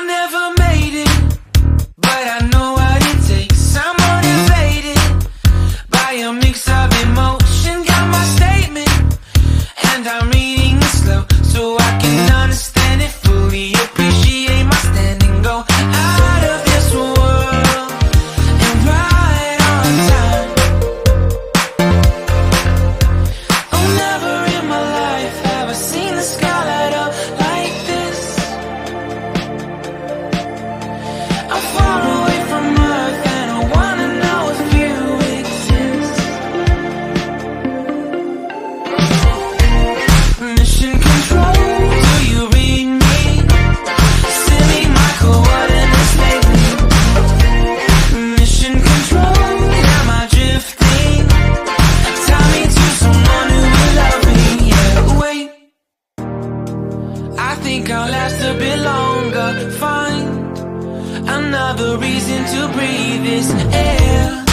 I never made it, but I know what it takes. I'm motivated by a mix of emotion. Got my statement, and I'm reading it slow so I can understand it fully. Appreciate my standing, go out of this world and right on time. Oh, never in my life have I seen the sky light up like this. I'm far away from Earth and I wanna know if you exist. Mission control, do you read me? Send me my coordinates lately. Mission control, am I drifting? Tie me to someone who will love me. Yeah, wait, I think I'll last a bit longer. Find another reason to breathe this air.